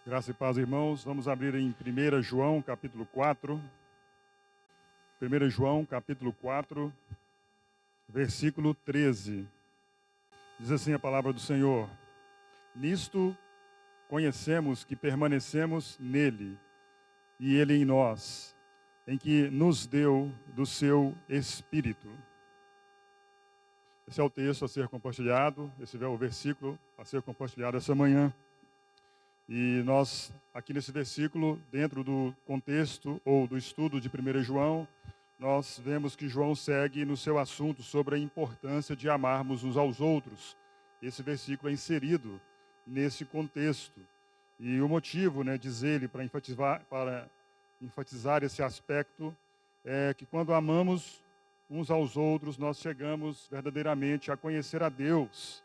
Graça e paz, irmãos. Vamos abrir em 1 João, capítulo 4. 1 João, capítulo 4, versículo 13. Diz assim a palavra do Senhor: Nisto conhecemos que permanecemos nele, e ele em nós, em que nos deu do seu Espírito. Esse é o texto a ser compartilhado, esse é o versículo a ser compartilhado essa manhã. E nós, aqui nesse versículo, dentro do contexto ou do estudo de 1 João, nós vemos que João segue no seu assunto sobre a importância de amarmos uns aos outros. Esse versículo é inserido nesse contexto. E o motivo, diz ele, para enfatizar esse aspecto, é que quando amamos uns aos outros, nós chegamos verdadeiramente a conhecer a Deus.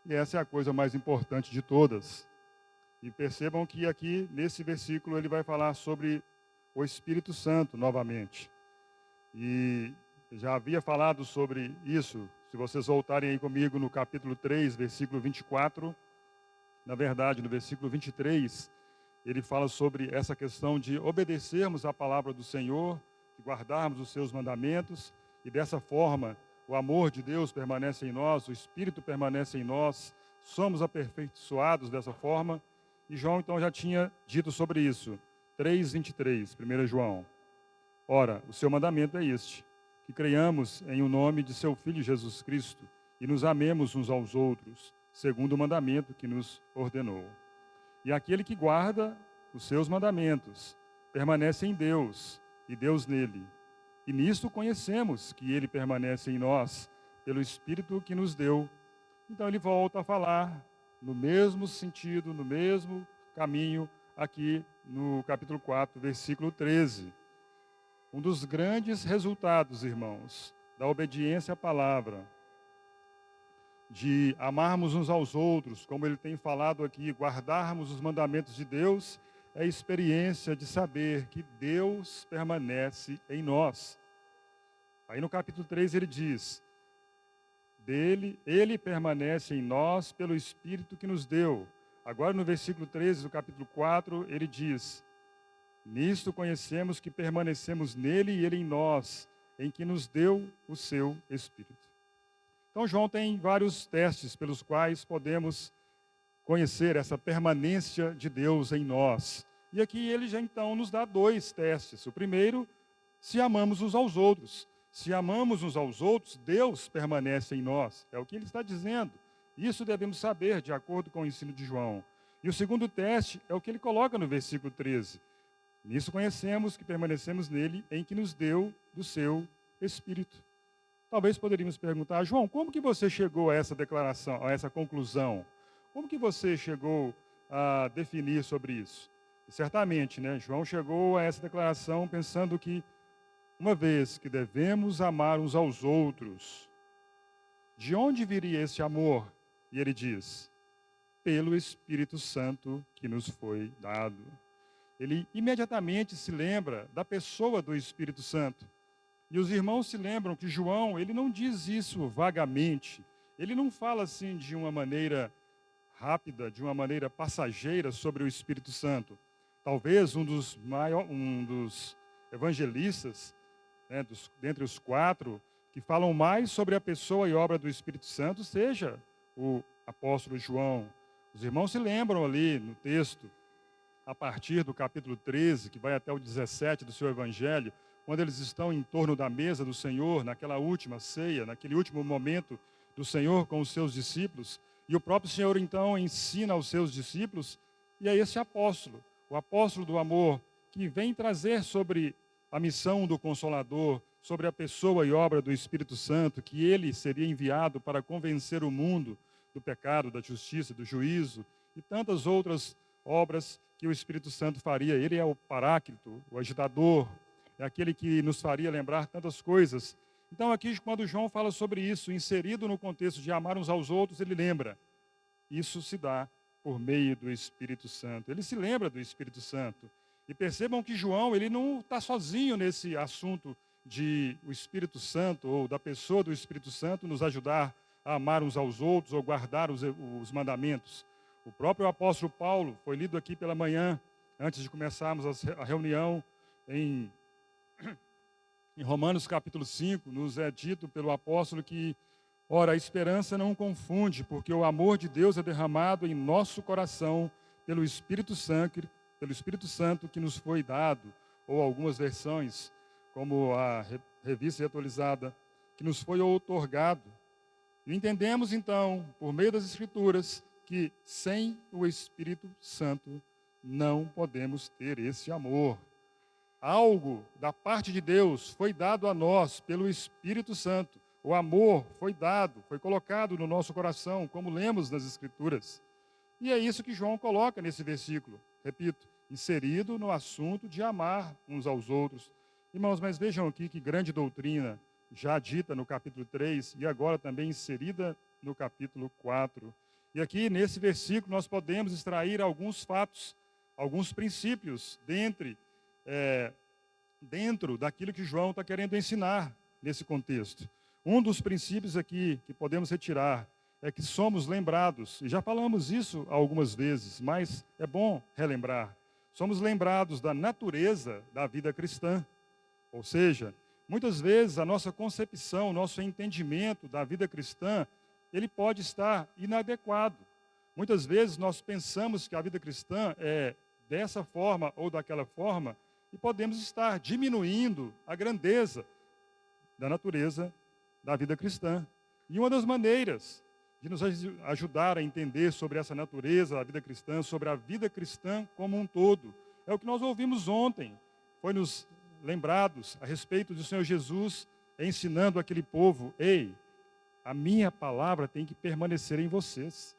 E essa é a coisa mais importante de todas. E percebam que aqui, nesse versículo, ele vai falar sobre o Espírito Santo novamente. E já havia falado sobre isso, se vocês voltarem aí comigo no capítulo 3, versículo 24. Na verdade, no versículo 23, ele fala sobre essa questão de obedecermos à palavra do Senhor, de guardarmos os seus mandamentos, e dessa forma o amor de Deus permanece em nós, o Espírito permanece em nós, somos aperfeiçoados dessa forma. E João, então, já tinha dito sobre isso. 3:23, 1 João. Ora, o seu mandamento é este, que creiamos em o nome de seu Filho Jesus Cristo e nos amemos uns aos outros, segundo o mandamento que nos ordenou. E aquele que guarda os seus mandamentos permanece em Deus e Deus nele. E nisto conhecemos que ele permanece em nós, pelo Espírito que nos deu. Então ele volta a falar no mesmo sentido, no mesmo caminho, aqui no capítulo 4, versículo 13. Um dos grandes resultados, irmãos, da obediência à palavra, de amarmos uns aos outros, como ele tem falado aqui, guardarmos os mandamentos de Deus, é a experiência de saber que Deus permanece em nós. Aí no capítulo 3 ele diz: ele permanece em nós pelo Espírito que nos deu. Agora no versículo 13 do capítulo 4, ele diz: Nisto conhecemos que permanecemos nele e ele em nós, em que nos deu o seu Espírito. Então João tem vários testes pelos quais podemos conhecer essa permanência de Deus em nós. E aqui ele já então nos dá dois testes. O primeiro, se amamos uns aos outros. Se amamos uns aos outros, Deus permanece em nós. É o que ele está dizendo. Isso devemos saber, de acordo com o ensino de João. E o segundo teste é o que ele coloca no versículo 13. Nisso conhecemos que permanecemos nele, em que nos deu do seu Espírito. Talvez poderíamos perguntar: João, como que você chegou a essa declaração, a essa conclusão? Como que você chegou a definir sobre isso? E certamente, João chegou a essa declaração pensando que, uma vez que devemos amar uns aos outros, de onde viria esse amor? E ele diz: pelo Espírito Santo que nos foi dado. Ele imediatamente se lembra da pessoa do Espírito Santo. E os irmãos se lembram que João, ele não diz isso vagamente. Ele não fala assim de uma maneira rápida, de uma maneira passageira sobre o Espírito Santo. Talvez um dos evangelistas, dentre os quatro, que falam mais sobre a pessoa e obra do Espírito Santo, seja o apóstolo João. Os irmãos se lembram ali no texto, a partir do capítulo 13, que vai até o 17 do seu evangelho, quando eles estão em torno da mesa do Senhor, naquela última ceia, naquele último momento do Senhor com os seus discípulos, e o próprio Senhor então ensina aos seus discípulos, e é esse apóstolo, o apóstolo do amor, que vem trazer sobre a missão do Consolador, sobre a pessoa e obra do Espírito Santo, que ele seria enviado para convencer o mundo do pecado, da justiça, do juízo, e tantas outras obras que o Espírito Santo faria. Ele é o Paráclito, o agitador, é aquele que nos faria lembrar tantas coisas. Então aqui, quando João fala sobre isso, inserido no contexto de amar uns aos outros, ele lembra. Isso se dá por meio do Espírito Santo. Ele se lembra do Espírito Santo. E percebam que João, ele não está sozinho nesse assunto de o Espírito Santo, ou da pessoa do Espírito Santo, nos ajudar a amar uns aos outros, ou guardar os mandamentos. O próprio apóstolo Paulo foi lido aqui pela manhã, antes de começarmos a reunião, em Romanos capítulo 5, nos é dito pelo apóstolo que, ora, a esperança não confunde, porque o amor de Deus é derramado em nosso coração pelo Espírito Santo que nos foi dado, ou algumas versões, como a revista atualizada, que nos foi outorgado. E entendemos, então, por meio das Escrituras, que sem o Espírito Santo não podemos ter esse amor. Algo da parte de Deus foi dado a nós pelo Espírito Santo. O amor foi dado, foi colocado no nosso coração, como lemos nas Escrituras. E é isso que João coloca nesse versículo. Repito, inserido no assunto de amar uns aos outros. Irmãos, mas vejam aqui que grande doutrina, já dita no capítulo 3 e agora também inserida no capítulo 4. E aqui, nesse versículo, nós podemos extrair alguns fatos, alguns princípios dentro daquilo que João está querendo ensinar nesse contexto. Um dos princípios aqui que podemos retirar é que somos lembrados, e já falamos isso algumas vezes, mas é bom relembrar. Somos lembrados da natureza da vida cristã. Ou seja, muitas vezes a nossa concepção, o nosso entendimento da vida cristã, ele pode estar inadequado. Muitas vezes nós pensamos que a vida cristã é dessa forma ou daquela forma, e podemos estar diminuindo a grandeza da natureza da vida cristã. E uma das maneiras de nos ajudar a entender sobre essa natureza da vida cristã, sobre a vida cristã como um todo, é o que nós ouvimos ontem. Foi nos lembrados a respeito do Senhor Jesus ensinando aquele povo: ei, a minha palavra tem que permanecer em vocês.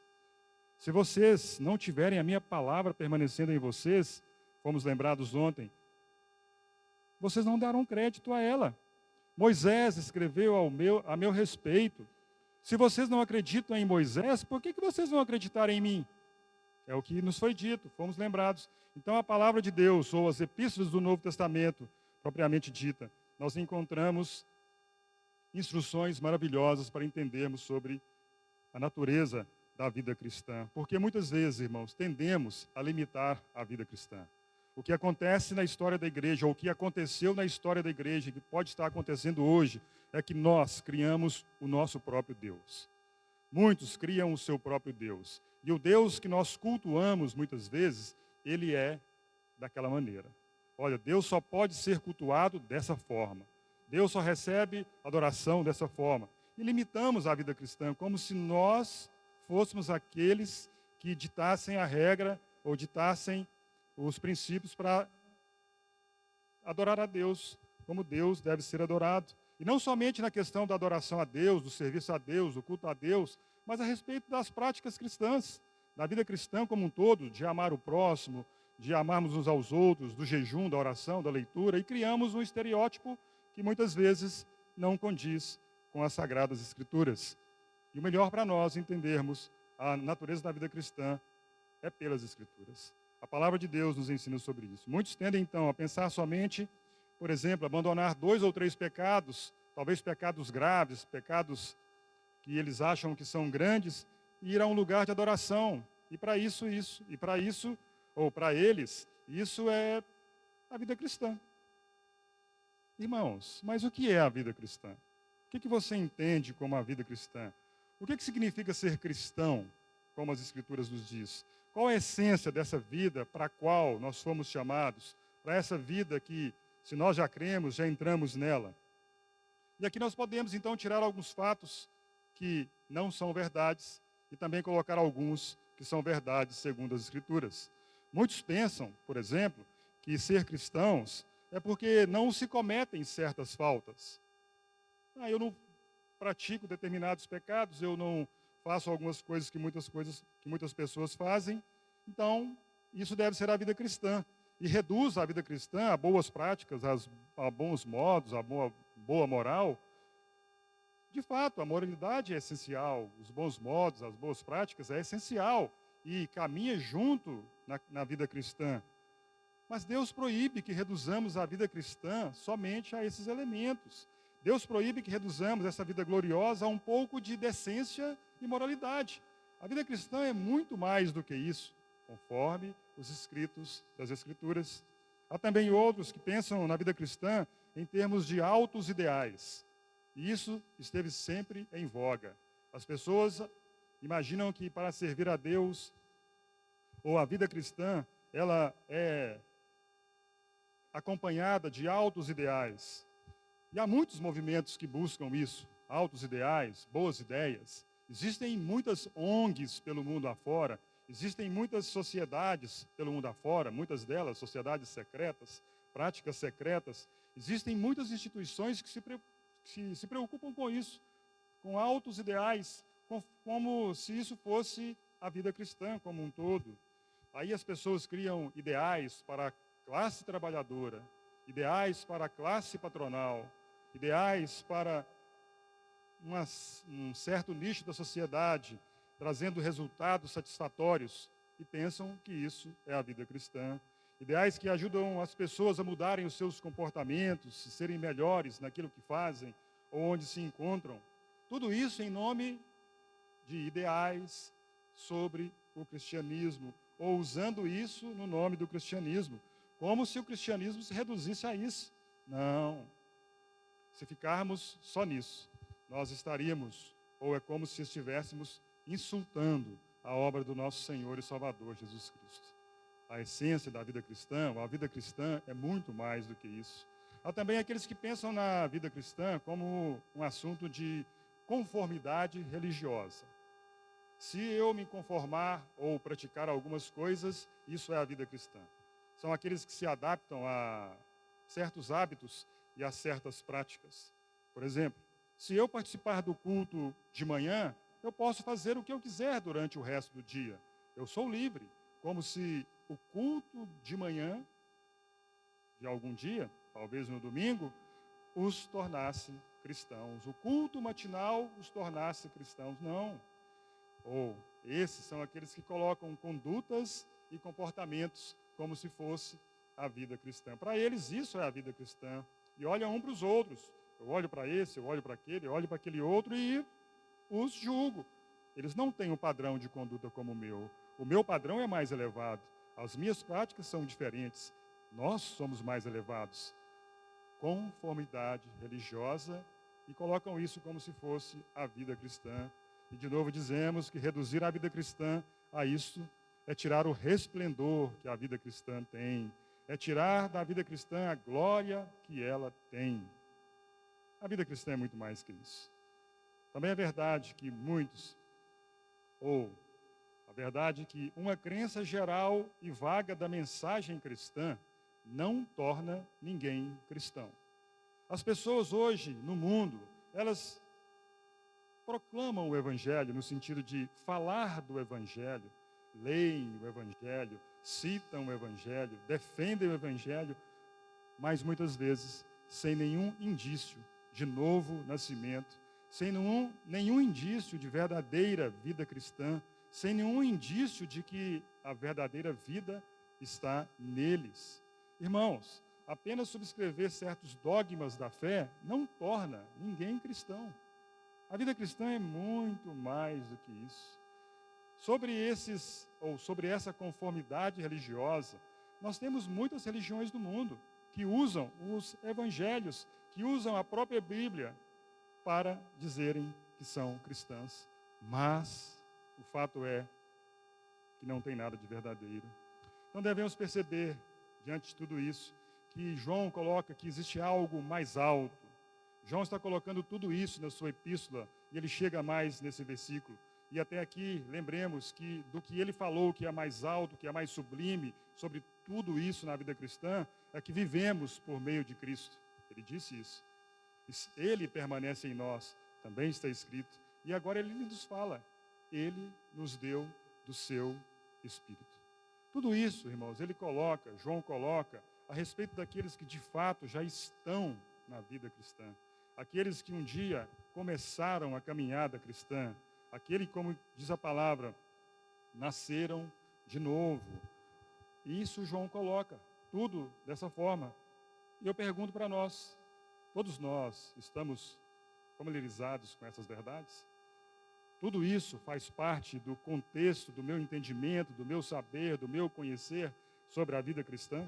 Se vocês não tiverem a minha palavra permanecendo em vocês, fomos lembrados ontem, vocês não darão crédito a ela. Moisés escreveu a meu respeito. Se vocês não acreditam em Moisés, por que vocês vão acreditar em mim? É o que nos foi dito, fomos lembrados. Então, a palavra de Deus, ou as epístolas do Novo Testamento, propriamente dita, nós encontramos instruções maravilhosas para entendermos sobre a natureza da vida cristã. Porque muitas vezes, irmãos, tendemos a limitar a vida cristã. O que acontece na história da igreja, ou o que aconteceu na história da igreja, que pode estar acontecendo hoje, é que nós criamos o nosso próprio Deus. Muitos criam o seu próprio Deus. E o Deus que nós cultuamos, muitas vezes, ele é daquela maneira. Olha, Deus só pode ser cultuado dessa forma. Deus só recebe adoração dessa forma. E limitamos a vida cristã como se nós fôssemos aqueles que ditassem a regra ou ditassem os princípios para adorar a Deus, como Deus deve ser adorado. E não somente na questão da adoração a Deus, do serviço a Deus, do culto a Deus, mas a respeito das práticas cristãs, da vida cristã como um todo, de amar o próximo, de amarmos uns aos outros, do jejum, da oração, da leitura, e criamos um estereótipo que muitas vezes não condiz com as Sagradas Escrituras. E o melhor para nós entendermos a natureza da vida cristã é pelas Escrituras. A palavra de Deus nos ensina sobre isso. Muitos tendem, então, a pensar somente, por exemplo, abandonar 2 ou 3 pecados, talvez pecados graves, pecados que eles acham que são grandes, e ir a um lugar de adoração. E para isso, ou para eles, isso é a vida cristã. Irmãos, mas o que é a vida cristã? O que você entende como a vida cristã? O que significa ser cristão, como as Escrituras nos diz? Qual a essência dessa vida para a qual nós fomos chamados? Para essa vida que, se nós já cremos, já entramos nela. E aqui nós podemos, então, tirar alguns fatos que não são verdades e também colocar alguns que são verdades segundo as Escrituras. Muitos pensam, por exemplo, que ser cristãos é porque não se cometem certas faltas. Eu não pratico determinados pecados, eu não faço algumas coisas que muitas pessoas fazem, então isso deve ser a vida cristã. E reduz a vida cristã a boas práticas, a bons modos, a boa moral. De fato, a moralidade é essencial, os bons modos, as boas práticas é essencial e caminha junto na vida cristã. Mas Deus proíbe que reduzamos a vida cristã somente a esses elementos. Deus proíbe que reduzamos essa vida gloriosa a um pouco de decência e moralidade. A vida cristã é muito mais do que isso, conforme os escritos das Escrituras. Há também outros que pensam na vida cristã em termos de altos ideais. E isso esteve sempre em voga. As pessoas imaginam que para servir a Deus, ou a vida cristã, ela é acompanhada de altos ideais. E há muitos movimentos que buscam isso, altos ideais, boas ideias. Existem muitas ONGs pelo mundo afora, existem muitas sociedades pelo mundo afora, muitas delas sociedades secretas, práticas secretas. Existem muitas instituições que se preocupam com isso, com altos ideais, como se isso fosse a vida cristã como um todo. Aí as pessoas criam ideais para a classe trabalhadora, ideais para a classe patronal, ideais para um certo nicho da sociedade, trazendo resultados satisfatórios, e pensam que isso é a vida cristã. Ideais que ajudam as pessoas a mudarem os seus comportamentos, serem melhores naquilo que fazem ou onde se encontram. Tudo isso em nome de ideais sobre o cristianismo, ou usando isso no nome do cristianismo, como se o cristianismo se reduzisse a isso. Não. Se ficarmos só nisso, nós estaríamos, ou é como se estivéssemos insultando a obra do nosso Senhor e Salvador Jesus Cristo. A essência da vida cristã, ou a vida cristã, é muito mais do que isso. Há também aqueles que pensam na vida cristã como um assunto de conformidade religiosa. Se eu me conformar ou praticar algumas coisas, isso é a vida cristã. São aqueles que se adaptam a certos hábitos e a certas práticas. Por exemplo, se eu participar do culto de manhã, eu posso fazer o que eu quiser durante o resto do dia. Eu sou livre, como se o culto de manhã, de algum dia, talvez no domingo, os tornasse cristãos. O culto matinal os tornasse cristãos. Não. Ou esses são aqueles que colocam condutas e comportamentos como se fosse a vida cristã. Para eles, isso é a vida cristã. E olham um para os outros. Eu olho para esse, eu olho para aquele, eu olho para aquele outro e os julgo. Eles não têm um padrão de conduta como o meu. O meu padrão é mais elevado. As minhas práticas são diferentes. Nós somos mais elevados. Conformidade religiosa, e colocam isso como se fosse a vida cristã. E de novo dizemos que reduzir a vida cristã a isso é tirar o resplendor que a vida cristã tem, é tirar da vida cristã a glória que ela tem. A vida cristã é muito mais que isso. Também é verdade que muitos, ou a verdade é que uma crença geral e vaga da mensagem cristã não torna ninguém cristão. As pessoas hoje no mundo, elas proclamam o Evangelho no sentido de falar do Evangelho, leem o Evangelho, citam o Evangelho, defendem o Evangelho, mas muitas vezes sem nenhum indício de novo nascimento, sem nenhum indício de verdadeira vida cristã, sem nenhum indício de que a verdadeira vida está neles. Irmãos, apenas subscrever certos dogmas da fé não torna ninguém cristão. A vida cristã é muito mais do que isso. Sobre essa conformidade religiosa, nós temos muitas religiões do mundo que usam os evangelhos, que usam a própria Bíblia para dizerem que são cristãs. Mas o fato é que não tem nada de verdadeiro. Então devemos perceber, diante de tudo isso, que João coloca que existe algo mais alto. João está colocando tudo isso na sua epístola, e ele chega mais nesse versículo. E até aqui, lembremos que do que ele falou, que é mais alto, que é mais sublime, sobre tudo isso na vida cristã, é que vivemos por meio de Cristo. Ele disse isso. Ele permanece em nós, também está escrito. E agora ele nos fala, ele nos deu do seu Espírito. Tudo isso, irmãos, João coloca, a respeito daqueles que de fato já estão na vida cristã. Aqueles que um dia começaram a caminhada cristã. Aquele, como diz a palavra, nasceram de novo. E isso João coloca, tudo dessa forma. E eu pergunto para nós, todos nós estamos familiarizados com essas verdades? tudo isso faz parte do contexto do meu entendimento, do meu saber, do meu conhecer sobre a vida cristã.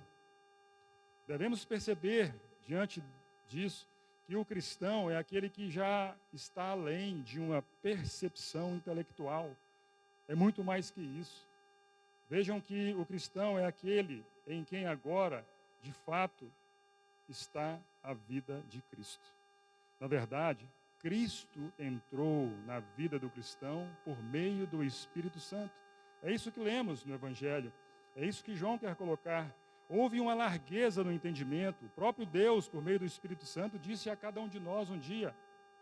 Devemos perceber, diante disso, que o cristão é aquele que já está além de uma percepção intelectual. É muito mais que isso. Vejam que o cristão é aquele em quem agora, de fato, está a vida de Cristo. Na verdade, Cristo entrou na vida do cristão por meio do Espírito Santo. É isso que lemos no Evangelho. É isso que João quer colocar. Houve uma largueza no entendimento. O próprio Deus, por meio do Espírito Santo, disse a cada um de nós um dia: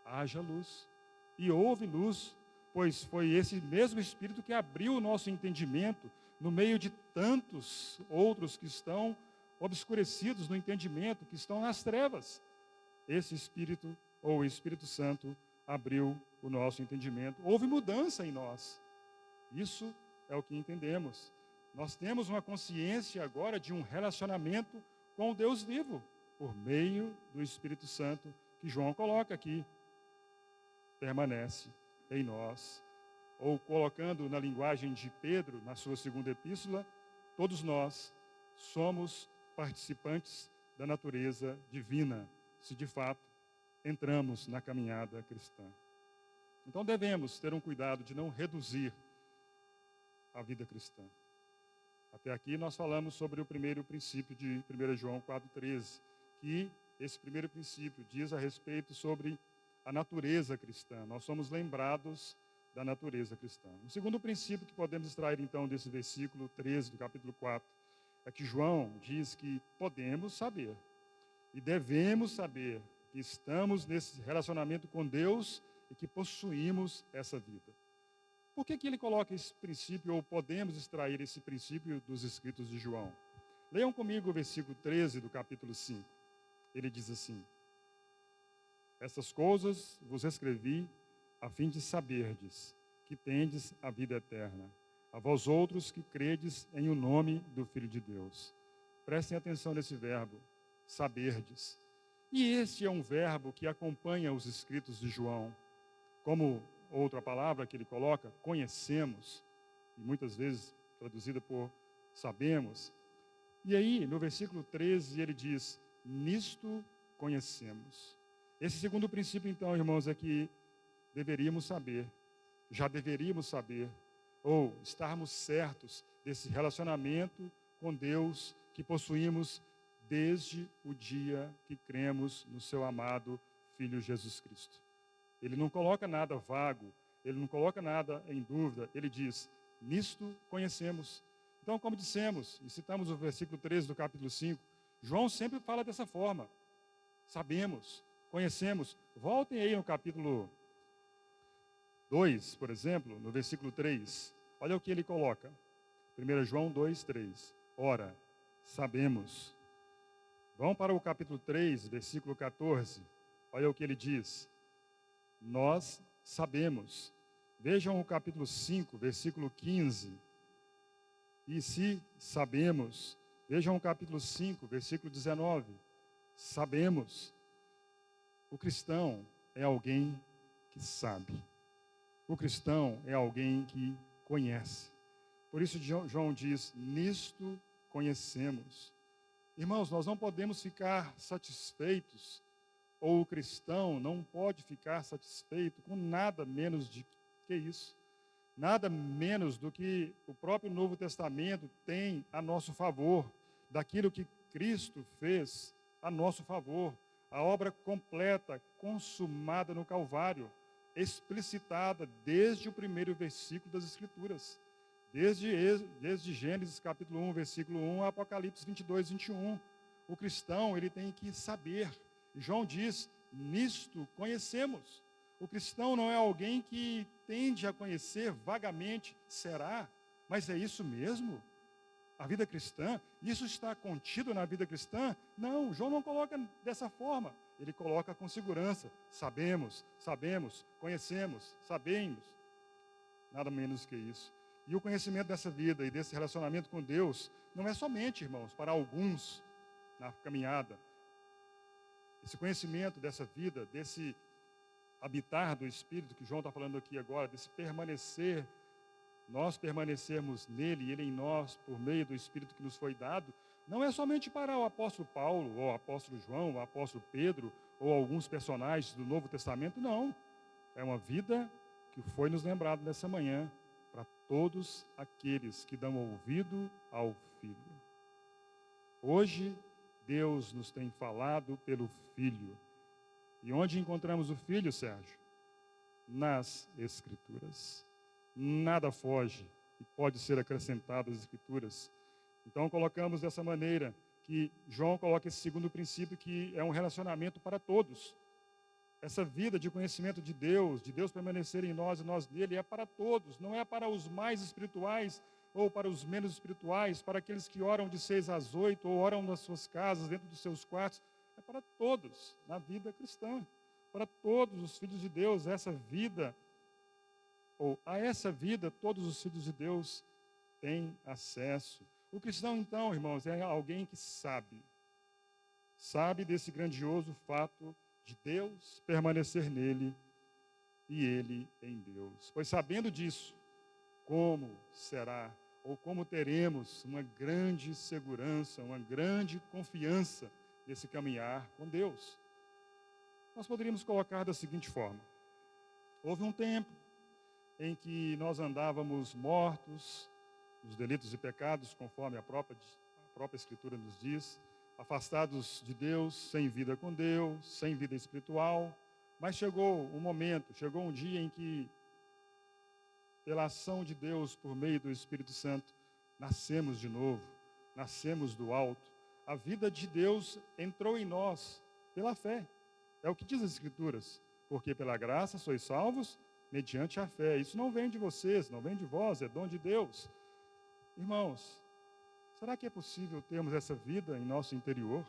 haja luz. E houve luz, pois foi esse mesmo Espírito que abriu o nosso entendimento no meio de tantos outros que estão obscurecidos no entendimento, que estão nas trevas. Esse Espírito, ou o Espírito Santo, abriu o nosso entendimento. Houve mudança em nós. Isso é o que entendemos. Nós temos uma consciência agora de um relacionamento com o Deus vivo, por meio do Espírito Santo, que João coloca aqui. Permanece em nós. Ou colocando na linguagem de Pedro, na sua segunda epístola, todos nós somos participantes da natureza divina, se de fato entramos na caminhada cristã. Então devemos ter um cuidado de não reduzir a vida cristã. Até aqui nós falamos sobre o primeiro princípio de 1 João 4,13, que esse primeiro princípio diz a respeito sobre a natureza cristã. Nós somos lembrados da natureza cristã. O segundo princípio que podemos extrair então desse versículo 13 do capítulo 4 é que João diz que podemos saber e devemos saber que estamos nesse relacionamento com Deus e que possuímos essa vida. Por que ele coloca esse princípio, ou podemos extrair esse princípio dos escritos de João? Leiam comigo o versículo 13 do capítulo 5. Ele diz assim: essas coisas vos escrevi a fim de saberdes que tendes a vida eterna, a vós outros que credes em o nome do Filho de Deus. Prestem atenção nesse verbo, saberdes. E este é um verbo que acompanha os escritos de João. Como outra palavra que ele coloca, conhecemos, e muitas vezes traduzida por sabemos. E aí, no versículo 13, ele diz: nisto conhecemos. Esse segundo princípio, então, irmãos, é que deveríamos saber, já deveríamos saber, ou estarmos certos desse relacionamento com Deus que possuímos desde o dia que cremos no seu amado Filho Jesus Cristo. Ele não coloca nada vago, ele não coloca nada em dúvida, ele diz: nisto conhecemos. Então, como dissemos, e citamos o versículo 13 do capítulo 5, João sempre fala dessa forma: sabemos, conhecemos. Voltem aí no capítulo 2, por exemplo, no versículo 3, olha o que ele coloca. 1 João 2, 3. Ora, sabemos. Vão para o capítulo 3, versículo 14. Olha o que ele diz. Nós sabemos. Vejam o capítulo 5, versículo 15. E se sabemos, vejam o capítulo 5, versículo 19. Sabemos. O cristão é alguém que sabe. O cristão é alguém que conhece. Por isso João diz: nisto conhecemos. Irmãos, nós não podemos ficar satisfeitos, ou o cristão não pode ficar satisfeito com nada menos de que isso. Nada menos do que o próprio Novo Testamento tem a nosso favor, daquilo que Cristo fez a nosso favor, a obra completa, consumada no Calvário, explicitada desde o primeiro versículo das Escrituras, desde Gênesis capítulo 1, versículo 1, a Apocalipse 22, 21. O cristão, ele tem que saber. João diz: nisto conhecemos. O cristão não é alguém que tende a conhecer vagamente, será? Mas é isso mesmo? A vida cristã, isso está contido na vida cristã? Não, João não coloca dessa forma. Ele coloca com segurança: sabemos, conhecemos, sabemos. Nada menos que isso. E o conhecimento dessa vida e desse relacionamento com Deus não é somente, irmãos, para alguns na caminhada. Esse conhecimento dessa vida, desse habitar do Espírito, que João está falando aqui agora, desse permanecer, nós permanecermos nele e ele em nós, por meio do Espírito que nos foi dado, não é somente para o apóstolo Paulo, ou o apóstolo João, o apóstolo Pedro, ou alguns personagens do Novo Testamento, não. É uma vida que foi nos lembrado nessa manhã, para todos aqueles que dão ouvido ao Filho. Hoje, Deus nos tem falado pelo Filho. E onde encontramos o Filho, Sérgio? Nas Escrituras. Nada foge e pode ser acrescentado às Escrituras. Então, colocamos dessa maneira que João coloca esse segundo princípio, que é um relacionamento para todos. Essa vida de conhecimento de Deus permanecer em nós e nós nele, é para todos, não é para os mais espirituais ou para os menos espirituais, para aqueles que oram de 6 às 8 ou oram nas suas casas, dentro dos seus quartos. É para todos na vida cristã, para todos os filhos de Deus. Essa vida, ou a essa vida, todos os filhos de Deus têm acesso. O cristão, então, irmãos, é alguém que sabe desse grandioso fato de Deus permanecer nele e ele em Deus. Pois sabendo disso, como será, ou como teremos uma grande segurança, uma grande confiança nesse caminhar com Deus? Nós poderíamos colocar da seguinte forma: houve um tempo em que nós andávamos mortos nos delitos e pecados, conforme a própria Escritura nos diz, afastados de Deus, sem vida com Deus, sem vida espiritual. Mas chegou um momento, chegou um dia em que, pela ação de Deus, por meio do Espírito Santo, nascemos de novo, nascemos do alto. A vida de Deus entrou em nós pela fé. É o que diz as Escrituras. Porque pela graça sois salvos mediante a fé. Isso não vem de vocês, não vem de vós, é dom de Deus. Irmãos, será que é possível termos essa vida em nosso interior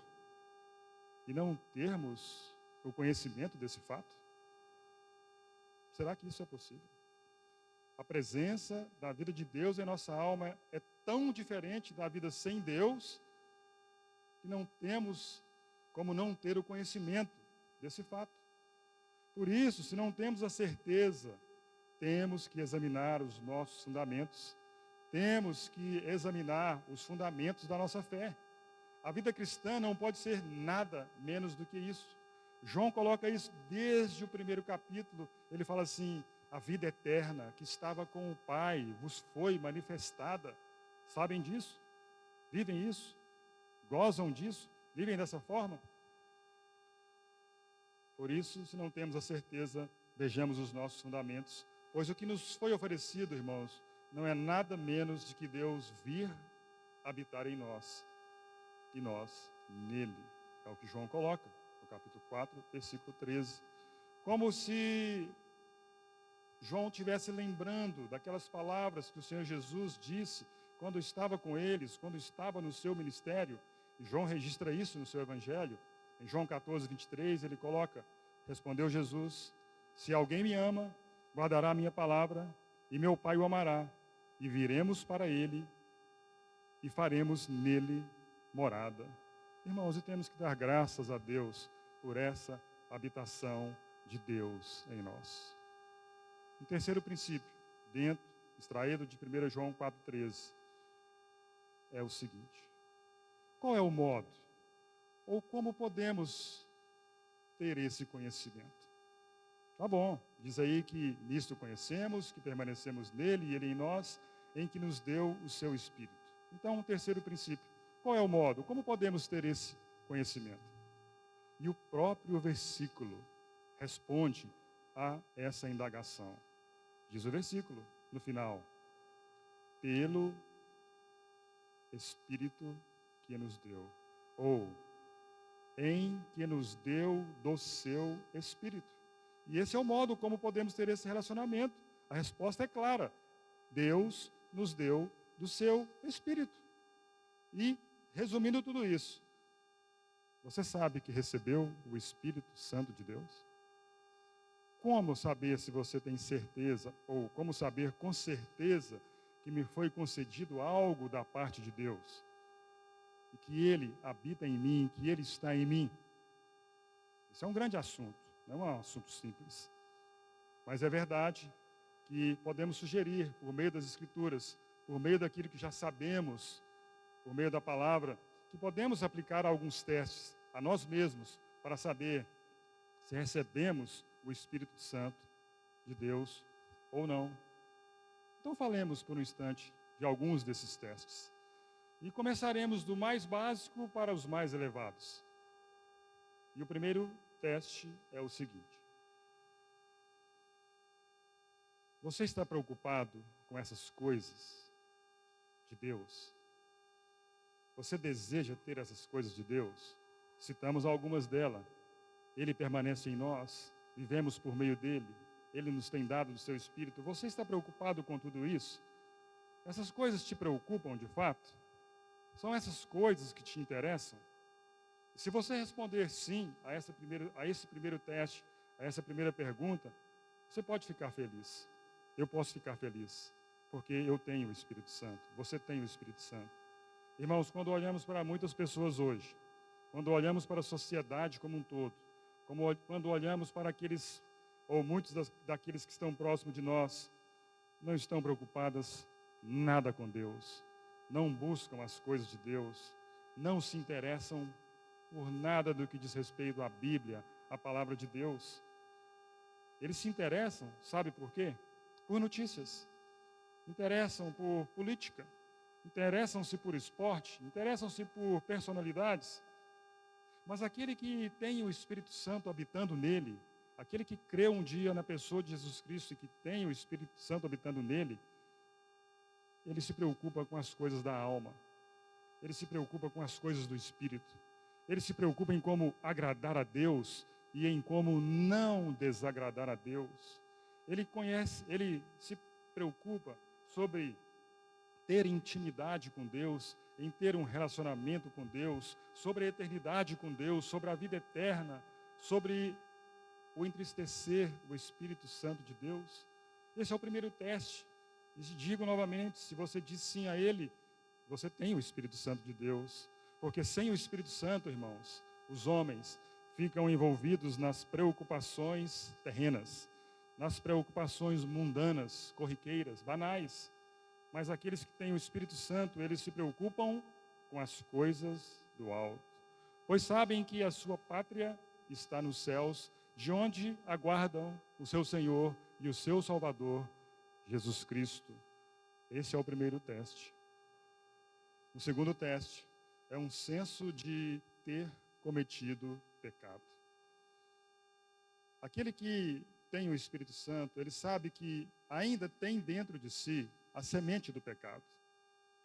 e não termos o conhecimento desse fato? Será que isso é possível? A presença da vida de Deus em nossa alma é tão diferente da vida sem Deus que não temos como não ter o conhecimento desse fato. Por isso, se não temos a certeza, temos que examinar os nossos fundamentos, temos que examinar os fundamentos da nossa fé. A vida cristã não pode ser nada menos do que isso. João coloca isso desde o primeiro capítulo. Ele fala assim: a vida eterna que estava com o Pai vos foi manifestada. Sabem disso? Vivem isso? Gozam disso? Vivem dessa forma? Por isso, se não temos a certeza, vejamos os nossos fundamentos, pois o que nos foi oferecido, irmãos, não é nada menos de que Deus vir habitar em nós e nós nele. É o que João coloca no capítulo 4, versículo 13. Como se João estivesse lembrando daquelas palavras que o Senhor Jesus disse quando estava com eles, quando estava no seu ministério. E João registra isso no seu evangelho. Em João 14, 23, ele coloca: respondeu Jesus: se alguém me ama, guardará a minha palavra, e meu Pai o amará, e viremos para ele, e faremos nele morada. Irmãos, e temos que dar graças a Deus por essa habitação de Deus em nós. Um terceiro princípio, extraído de 1 João 4,13, é o seguinte: qual é o modo, ou como podemos ter esse conhecimento? Tá bom, diz aí que nisto conhecemos, que permanecemos nele e ele em nós, em que nos deu o seu Espírito. Então, um terceiro princípio, qual é o modo? Como podemos ter esse conhecimento? E o próprio versículo responde a essa indagação. Diz o versículo no final: pelo Espírito que nos deu, ou em que nos deu do seu Espírito. E esse é o modo como podemos ter esse relacionamento. A resposta é clara: Deus nos deu do seu Espírito. E, resumindo tudo isso, você sabe que recebeu o Espírito Santo de Deus? Como saber se você tem certeza, ou como saber com certeza que me foi concedido algo da parte de Deus? E que Ele habita em mim, que Ele está em mim? Esse é um grande assunto, não é um assunto simples. Mas é verdade que podemos sugerir, por meio das Escrituras, por meio daquilo que já sabemos, por meio da palavra, que podemos aplicar alguns testes a nós mesmos para saber se recebemos o Espírito Santo de Deus ou não. Então falemos por um instante de alguns desses testes. E começaremos do mais básico para os mais elevados. E o primeiro teste é o seguinte: você está preocupado com essas coisas de Deus? Você deseja ter essas coisas de Deus? Citamos algumas delas. Ele permanece em nós, vivemos por meio dele, ele nos tem dado do seu Espírito. Você está preocupado com tudo isso? Essas coisas te preocupam de fato? São essas coisas que te interessam? Se você responder sim a esse primeiro teste, a essa primeira pergunta, você pode ficar feliz. Eu posso ficar feliz, porque eu tenho o Espírito Santo. Você tem o Espírito Santo. Irmãos, quando olhamos para muitas pessoas hoje, quando olhamos para a sociedade como um todo, quando olhamos para aqueles, ou muitos daqueles que estão próximos de nós, não estão preocupadas nada com Deus, não buscam as coisas de Deus, não se interessam por nada do que diz respeito à Bíblia, à palavra de Deus. Eles se interessam, sabe por quê? Por notícias, interessam por política, interessam-se por esporte, interessam-se por personalidades. Mas aquele que tem o Espírito Santo habitando nele, aquele que creu um dia na pessoa de Jesus Cristo e que tem o Espírito Santo habitando nele, ele se preocupa com as coisas da alma, ele se preocupa com as coisas do Espírito, ele se preocupa em como agradar a Deus e em como não desagradar a Deus. Ele se preocupa sobre ter intimidade com Deus, em ter um relacionamento com Deus, sobre a eternidade com Deus, sobre a vida eterna, sobre o entristecer o Espírito Santo de Deus. Esse é o primeiro teste. E digo novamente, se você diz sim a Ele, você tem o Espírito Santo de Deus. Porque sem o Espírito Santo, irmãos, os homens ficam envolvidos nas preocupações terrenas, nas preocupações mundanas, corriqueiras, banais. Mas aqueles que têm o Espírito Santo, eles se preocupam com as coisas do alto, pois sabem que a sua pátria está nos céus, de onde aguardam o seu Senhor e o seu Salvador, Jesus Cristo. Esse é o primeiro teste. O segundo teste é um senso de ter cometido pecado. Aquele que tem o Espírito Santo, ele sabe que ainda tem dentro de si a semente do pecado.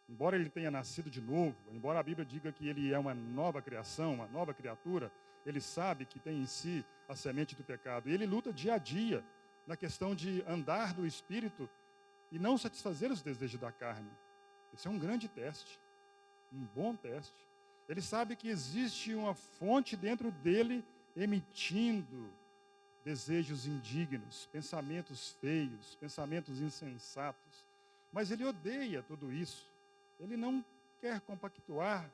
Embora ele tenha nascido de novo, embora a Bíblia diga que ele é uma nova criação, uma nova criatura, ele sabe que tem em si a semente do pecado. E ele luta dia a dia na questão de andar no Espírito e não satisfazer os desejos da carne. Esse é um grande teste, um bom teste. Ele sabe que existe uma fonte dentro dele emitindo desejos indignos, pensamentos feios, pensamentos insensatos. Mas ele odeia tudo isso. Ele não quer compactuar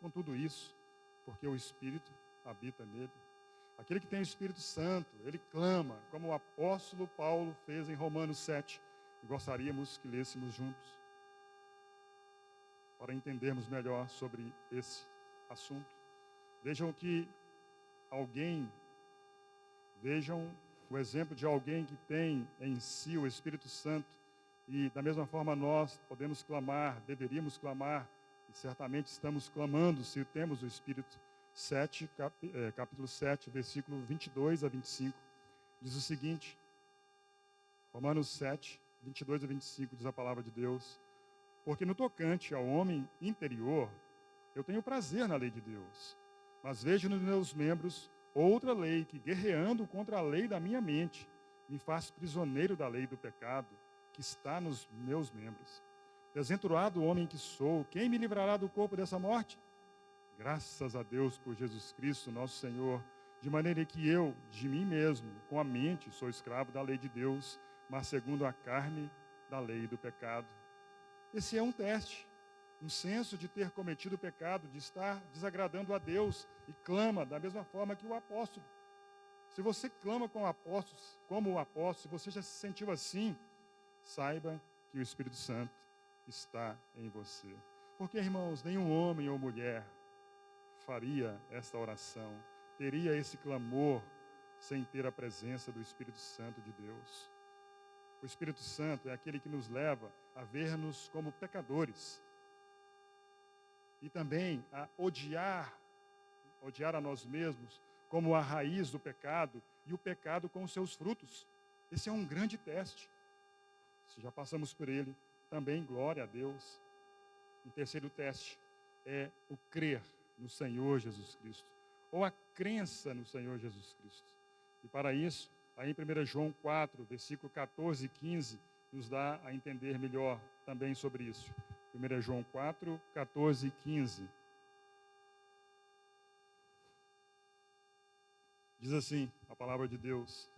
com tudo isso, porque o Espírito habita nele. Aquele que tem o Espírito Santo, ele clama, como o apóstolo Paulo fez em Romanos 7. E gostaríamos que lêssemos juntos, para entendermos melhor sobre esse assunto. Vejam o exemplo de alguém que tem em si o Espírito Santo, e da mesma forma nós podemos clamar, deveríamos clamar, e certamente estamos clamando se temos o Espírito. Capítulo 7, versículo 22 a 25, diz o seguinte, Romanos 7, 22 a 25, diz a palavra de Deus: porque no tocante ao homem interior, eu tenho prazer na lei de Deus, mas vejo nos meus membros outra lei que, guerreando contra a lei da minha mente, me faz prisioneiro da lei do pecado que está nos meus membros. Desventurado homem que sou, quem me livrará do corpo dessa morte? Graças a Deus por Jesus Cristo, nosso Senhor, de maneira que eu, de mim mesmo, com a mente, sou escravo da lei de Deus, mas segundo a carne, da lei do pecado. Esse é um teste, um senso de ter cometido o pecado, de estar desagradando a Deus, e clama da mesma forma que o apóstolo. Se você clama como o apóstolo, se você já se sentiu assim, saiba que o Espírito Santo está em você. Porque, irmãos, nenhum homem ou mulher faria esta oração, teria esse clamor sem ter a presença do Espírito Santo de Deus. O Espírito Santo é aquele que nos leva a ver-nos como pecadores e também a odiar a nós mesmos como a raiz do pecado e o pecado com os seus frutos. Esse é um grande teste. Se já passamos por ele, também glória a Deus. Um terceiro teste é o crer no Senhor Jesus Cristo, ou a crença no Senhor Jesus Cristo. E para isso, aí em 1 João 4, versículo 14 e 15, nos dá a entender melhor também sobre isso. 1 João 4, 14 e 15. Diz assim a palavra de Deus: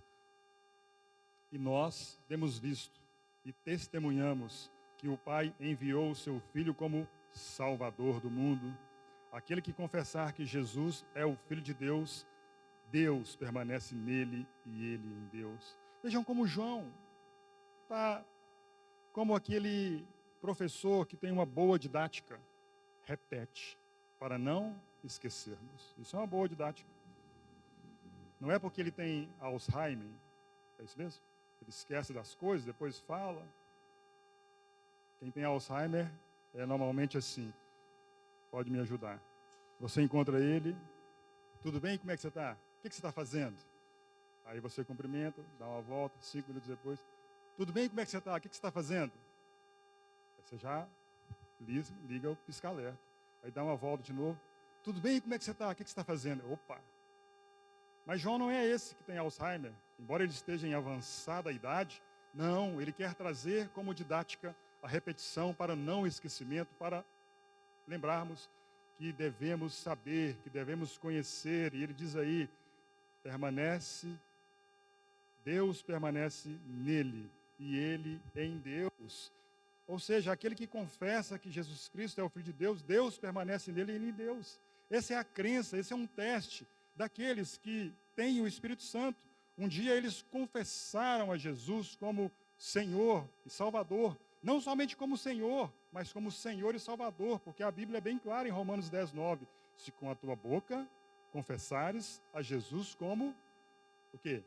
e nós temos visto e testemunhamos que o Pai enviou o seu Filho como Salvador do mundo. Aquele que confessar que Jesus é o Filho de Deus, Deus permanece nele e ele em Deus. Vejam como João está como aquele professor que tem uma boa didática. Repete, para não esquecermos. Isso é uma boa didática. Não é porque ele tem Alzheimer, é isso mesmo? Ele esquece das coisas, depois fala. Quem tem Alzheimer é normalmente assim. Pode me ajudar. Você encontra ele, tudo bem? Como é que você está? O que você está fazendo? Aí você cumprimenta, dá uma volta, 5 minutos depois. Tudo bem? Como é que você está? O que você está fazendo? Aí você já liga o pisca-alerta. Aí dá uma volta de novo. Tudo bem? Como é que você está? O que você está fazendo? Opa! Mas João não é esse que tem Alzheimer. Embora ele esteja em avançada idade, não, ele quer trazer como didática a repetição para não esquecimento, para lembrarmos que devemos saber, que devemos conhecer. E ele diz aí, Deus permanece nele e ele em Deus. Ou seja, aquele que confessa que Jesus Cristo é o Filho de Deus, Deus permanece nele e ele em Deus. Essa é a crença, esse é um teste daqueles que têm o Espírito Santo. Um dia eles confessaram a Jesus como Senhor e Salvador, não somente como Senhor, mas como Senhor e Salvador, porque a Bíblia é bem clara em Romanos 10, 9. Se com a tua boca confessares a Jesus como o quê?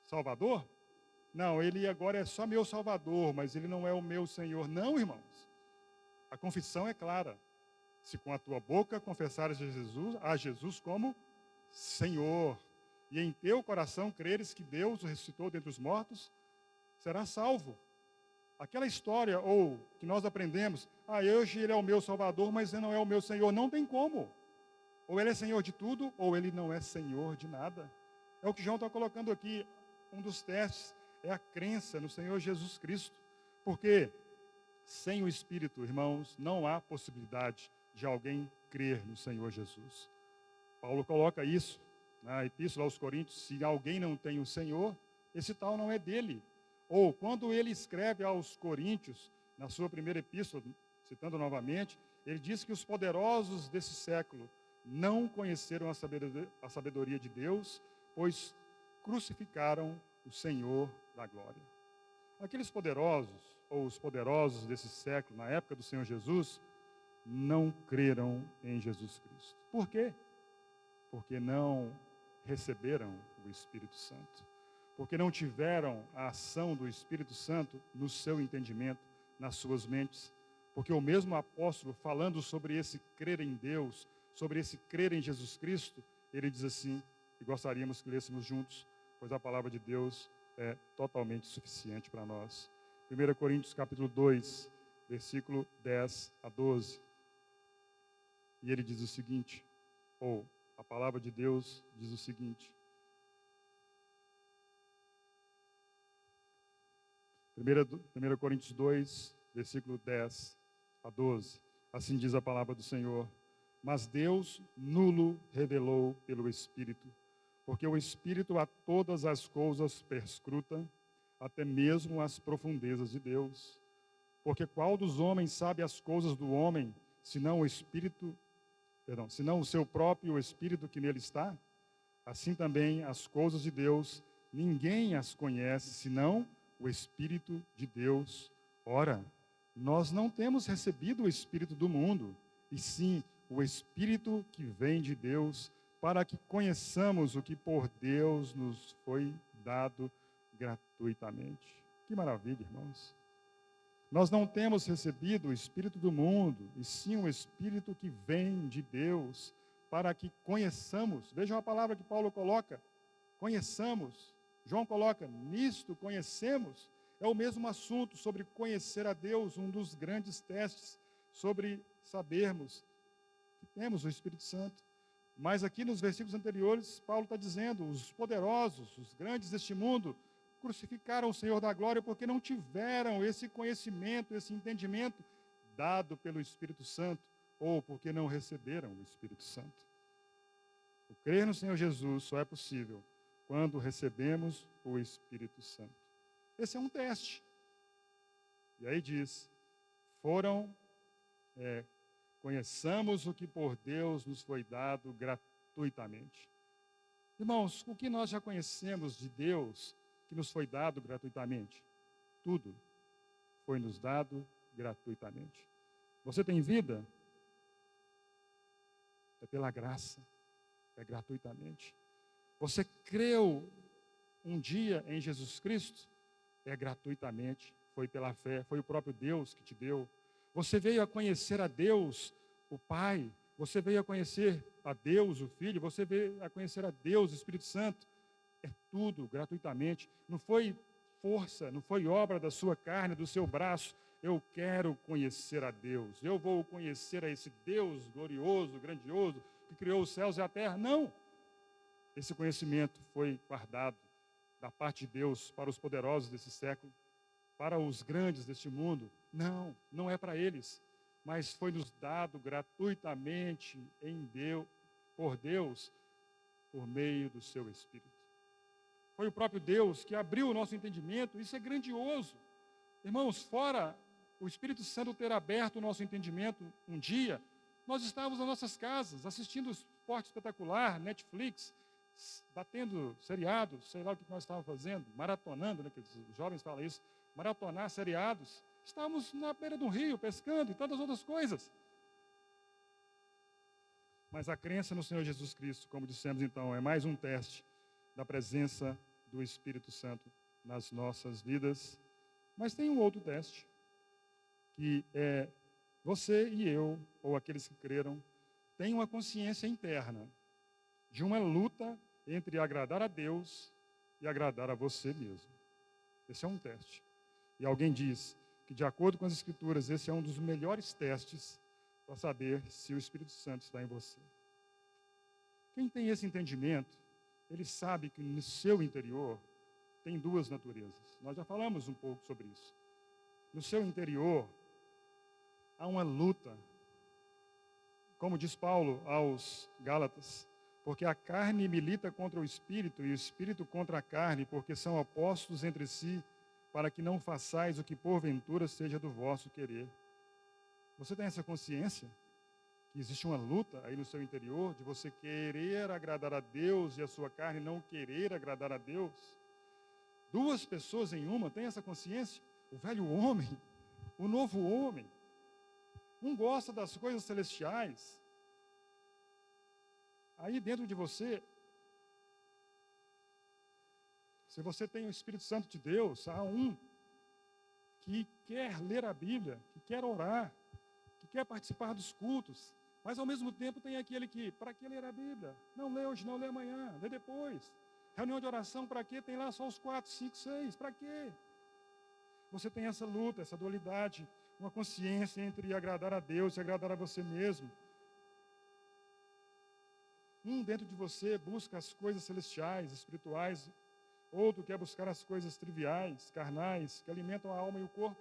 Salvador? Não, ele agora é só meu Salvador, mas ele não é o meu Senhor. Não, irmãos. A confissão é clara. Se com a tua boca confessares a Jesus como Senhor, e em teu coração creres que Deus o ressuscitou dentre os mortos, será salvo. Aquela história, ou que nós aprendemos, hoje ele é o meu Salvador, mas ele não é o meu Senhor, não tem como. Ou ele é Senhor de tudo, ou ele não é Senhor de nada. É o que João está colocando aqui, um dos testes, é a crença no Senhor Jesus Cristo. Porque sem o Espírito, irmãos, não há possibilidade de alguém crer no Senhor Jesus. Paulo coloca isso na Epístola aos Coríntios: se alguém não tem o Senhor, esse tal não é dele. Ou quando ele escreve aos Coríntios, na sua primeira epístola, citando novamente, ele diz que os poderosos desse século não conheceram a sabedoria de Deus, pois crucificaram o Senhor da glória. Aqueles poderosos, ou os poderosos desse século, na época do Senhor Jesus, não creram em Jesus Cristo. Por quê? Porque não receberam o Espírito Santo. Porque não tiveram a ação do Espírito Santo no seu entendimento, nas suas mentes. Porque o mesmo apóstolo, falando sobre esse crer em Deus, sobre esse crer em Jesus Cristo, ele diz assim, e gostaríamos que lêssemos juntos, pois a palavra de Deus é totalmente suficiente para nós. 1 Coríntios capítulo 2, versículo 10 a 12. E ele diz o seguinte, ou a palavra de Deus diz o seguinte. 1 Coríntios 2, versículo 10 a 12. Assim diz a palavra do Senhor. Mas Deus nulo revelou pelo Espírito, porque o Espírito a todas as coisas perscruta, até mesmo as profundezas de Deus. Porque qual dos homens sabe as coisas do homem, senão o seu próprio Espírito que nele está? Assim também as coisas de Deus, ninguém as conhece, senão o Espírito de Deus. Ora, nós não temos recebido o Espírito do mundo, e sim o Espírito que vem de Deus, para que conheçamos o que por Deus nos foi dado gratuitamente. Que maravilha, irmãos. Nós não temos recebido o Espírito do mundo, e sim o Espírito que vem de Deus, para que conheçamos. Vejam a palavra que Paulo coloca: conheçamos. João coloca: nisto conhecemos. É o mesmo assunto sobre conhecer a Deus, um dos grandes testes sobre sabermos que temos o Espírito Santo. Mas aqui nos versículos anteriores, Paulo está dizendo: os poderosos, os grandes deste mundo, crucificaram o Senhor da glória porque não tiveram esse conhecimento, esse entendimento dado pelo Espírito Santo, ou porque não receberam o Espírito Santo. O crer no Senhor Jesus só é possível quando recebemos o Espírito Santo. Esse é um teste. E aí diz: conheçamos o que por Deus nos foi dado gratuitamente. Irmãos, o que nós já conhecemos de Deus que nos foi dado gratuitamente? Tudo foi nos dado gratuitamente. Você tem vida? É pela graça, é gratuitamente. Você creu um dia em Jesus Cristo? É gratuitamente, foi pela fé, foi o próprio Deus que te deu. Você veio a conhecer a Deus, o Pai, você veio a conhecer a Deus, o Filho, você veio a conhecer a Deus, o Espírito Santo. É tudo gratuitamente. Não foi força, não foi obra da sua carne, do seu braço. Eu quero conhecer a Deus. Eu vou conhecer a esse Deus glorioso, grandioso, que criou os céus e a terra. Não. Esse conhecimento foi guardado da parte de Deus para os poderosos desse século, para os grandes deste mundo. Não, não é para eles, mas foi nos dado gratuitamente em Deus, por meio do seu Espírito. Foi o próprio Deus que abriu o nosso entendimento. Isso é grandioso. Irmãos, fora o Espírito Santo ter aberto o nosso entendimento um dia, nós estávamos nas nossas casas, assistindo esporte espetacular, Netflix, batendo seriados, sei lá o que nós estávamos fazendo, maratonando, né, que os jovens falam isso, maratonar seriados. Estávamos na beira do rio, pescando e tantas outras coisas. Mas a crença no Senhor Jesus Cristo, como dissemos então, é mais um teste da presença do Espírito Santo nas nossas vidas. Mas tem um outro teste, que é você e eu, ou aqueles que creram, têm uma consciência interna de uma luta entre agradar a Deus e agradar a você mesmo. Esse é um teste. E alguém diz que, de acordo com as Escrituras, esse é um dos melhores testes para saber se o Espírito Santo está em você. Quem tem esse entendimento, ele sabe que no seu interior tem duas naturezas. Nós já falamos um pouco sobre isso. No seu interior há uma luta, como diz Paulo aos Gálatas, porque a carne milita contra o espírito e o espírito contra a carne, porque são opostos entre si, para que não façais o que porventura seja do vosso querer. Você tem essa consciência que existe uma luta aí no seu interior de você querer agradar a Deus e a sua carne não querer agradar a Deus? Duas pessoas em uma têm essa consciência. O velho homem, o novo homem. Um gosta das coisas celestiais. Aí dentro de você, se você tem o Espírito Santo de Deus, há um que quer ler a Bíblia, que quer orar, que quer participar dos cultos, mas ao mesmo tempo tem aquele que, para que ler a Bíblia? Não lê hoje, não lê amanhã, lê depois. Reunião de oração, para quê? Tem lá só os 4, 5, 6, para quê? Você tem essa luta, essa dualidade, uma consciência entre agradar a Deus e agradar a você mesmo. Um dentro de você busca as coisas celestiais, espirituais, outro quer buscar as coisas triviais, carnais, que alimentam a alma e o corpo.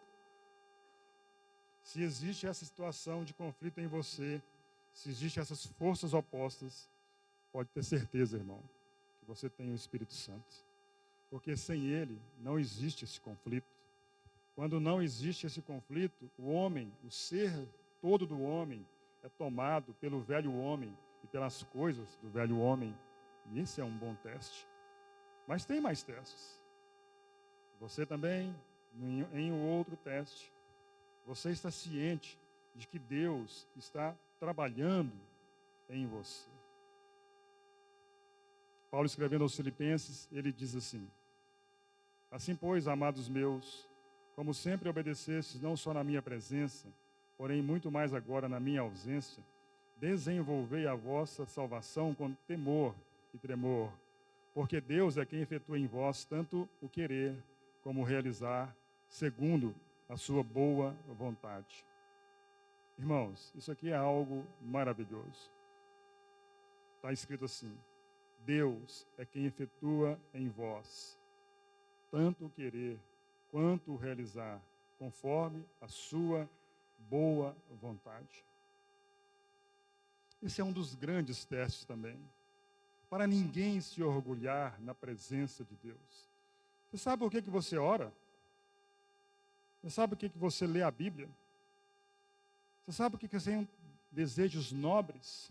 Se existe essa situação de conflito em você, se existem essas forças opostas, pode ter certeza, irmão, que você tem o Espírito Santo. Porque sem ele não existe esse conflito. Quando não existe esse conflito, o homem, o ser todo do homem, é tomado pelo velho homem e pelas coisas do velho homem. E esse é um bom teste. Mas tem mais testes. Você também, em um outro teste, você está ciente de que Deus está trabalhando em você. Paulo, escrevendo aos Filipenses, ele diz assim: assim, pois, amados meus, como sempre obedecestes, não só na minha presença, porém muito mais agora na minha ausência, desenvolvei a vossa salvação com temor e tremor, porque Deus é quem efetua em vós tanto o querer como o realizar, segundo a sua boa vontade. Irmãos, isso aqui é algo maravilhoso. Está escrito assim: Deus é quem efetua em vós tanto o querer quanto o realizar, conforme a sua boa vontade. Esse é um dos grandes testes também, para ninguém se orgulhar na presença de Deus. Você sabe por que você ora? Você sabe por que você lê a Bíblia? Você sabe por que você tem desejos nobres?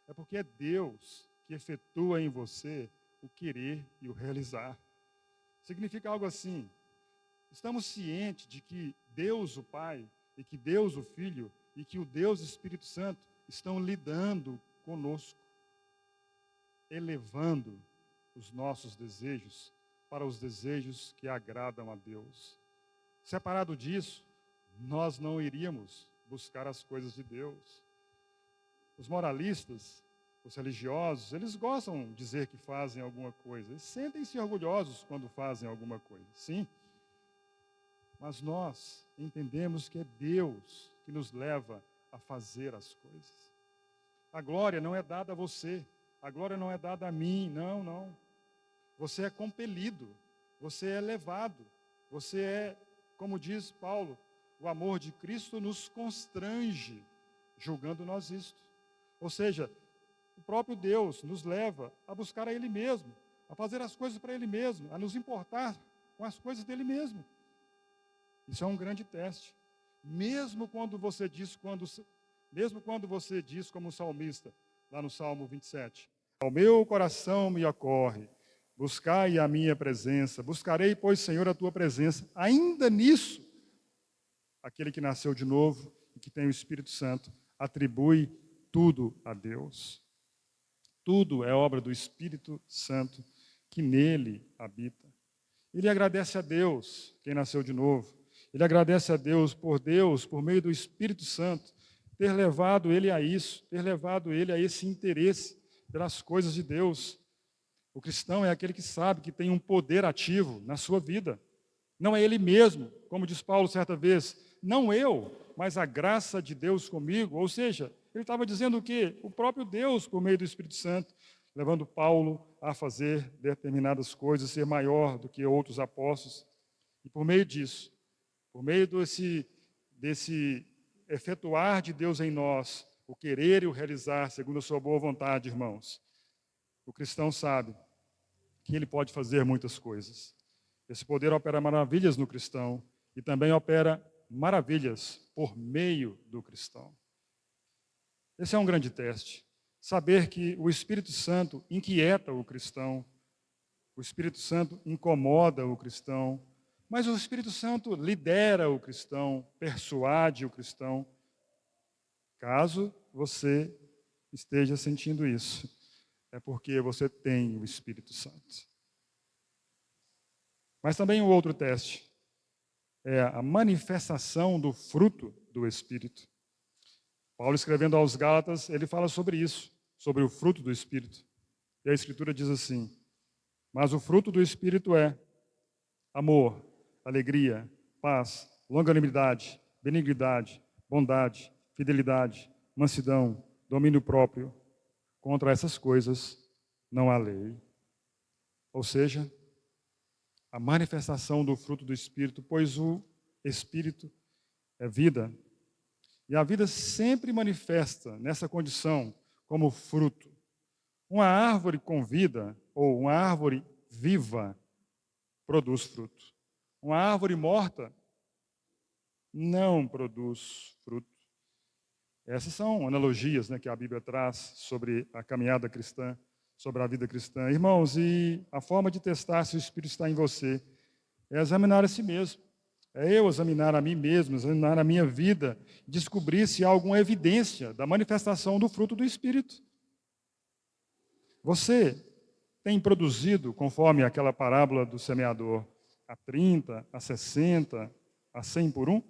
É porque é Deus que efetua em você o querer e o realizar. Significa algo assim: estamos cientes de que Deus o Pai, e que Deus o Filho, e que o Deus Espírito Santo estão lidando conosco, elevando os nossos desejos para os desejos que agradam a Deus. Separado disso, nós não iríamos buscar as coisas de Deus. Os moralistas, os religiosos, eles gostam de dizer que fazem alguma coisa. Eles sentem-se orgulhosos quando fazem alguma coisa, sim. Mas nós entendemos que é Deus que nos leva a fazer as coisas. A glória não é dada a você, a glória não é dada a mim, não. Você é compelido, você é levado, você é, como diz Paulo, o amor de Cristo nos constrange, julgando nós isto. Ou seja, o próprio Deus nos leva a buscar a Ele mesmo, a fazer as coisas para Ele mesmo, a nos importar com as coisas dEle mesmo. Isso é um grande teste. Mesmo quando você diz, como o salmista, lá no Salmo 27, ao meu coração me ocorre, buscai a minha presença, buscarei, pois, Senhor, a tua presença. Ainda nisso, aquele que nasceu de novo e que tem o Espírito Santo atribui tudo a Deus. Tudo é obra do Espírito Santo que nele habita. Ele agradece a Deus, quem nasceu de novo. Ele agradece a Deus, por meio do Espírito Santo, ter levado ele a isso, ter levado ele a esse interesse pelas coisas de Deus. O cristão é aquele que sabe que tem um poder ativo na sua vida. Não é ele mesmo, como diz Paulo certa vez, não eu, mas a graça de Deus comigo. Ou seja, ele estava dizendo o quê? O próprio Deus, por meio do Espírito Santo, levando Paulo a fazer determinadas coisas, ser maior do que outros apóstolos. E por meio disso, por meio desse efetuar de Deus em nós, o querer e o realizar, segundo a sua boa vontade, irmãos, o cristão sabe que ele pode fazer muitas coisas. Esse poder opera maravilhas no cristão e também opera maravilhas por meio do cristão. Esse é um grande teste. Saber que o Espírito Santo inquieta o cristão, o Espírito Santo incomoda o cristão, mas o Espírito Santo lidera o cristão, persuade o cristão. Caso você esteja sentindo isso, é porque você tem o Espírito Santo. Mas também o outro teste é a manifestação do fruto do Espírito. Paulo, escrevendo aos Gálatas, ele fala sobre isso, sobre o fruto do Espírito. E a Escritura diz assim: mas o fruto do Espírito é amor, alegria, paz, longanimidade, benignidade, bondade, fidelidade, mansidão, domínio próprio. Contra essas coisas não há lei. Ou seja, a manifestação do fruto do Espírito, pois o Espírito é vida. E a vida sempre manifesta nessa condição como fruto. Uma árvore com vida, ou uma árvore viva, produz fruto. Uma árvore morta não produz fruto. Essas são analogias, que a Bíblia traz sobre a caminhada cristã. sobre a vida cristã. Irmãos, e a forma de testar se o Espírito está em você é examinar a si mesmo. É eu examinar a mim mesmo, examinar a minha vida, descobrir se há alguma evidência da manifestação do fruto do Espírito. Você tem produzido, conforme aquela parábola do semeador, a 30, a 60, a 100 por um?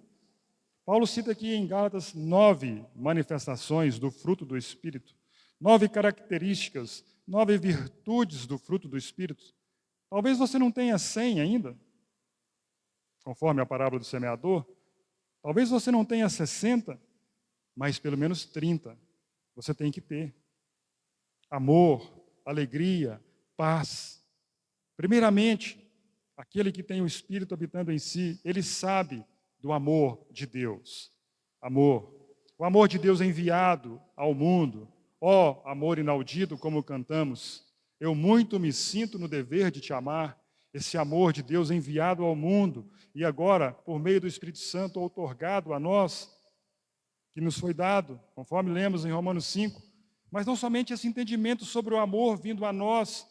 Paulo cita aqui em Gálatas 9 manifestações do fruto do Espírito, 9 características, 9 virtudes do fruto do Espírito. Talvez você não tenha 100 ainda, conforme a parábola do semeador. Talvez você não tenha 60, mas pelo menos 30 você tem que ter. Amor, alegria, paz. Primeiramente, aquele que tem o Espírito habitando em si, ele sabe do amor de Deus. Amor. O amor de Deus enviado ao mundo. Ó, amor inaudito, como cantamos. Eu muito me sinto no dever de te amar. Esse amor de Deus enviado ao mundo e agora, por meio do Espírito Santo, outorgado a nós, que nos foi dado, conforme lemos em Romanos 5. Mas não somente esse entendimento sobre o amor vindo a nós,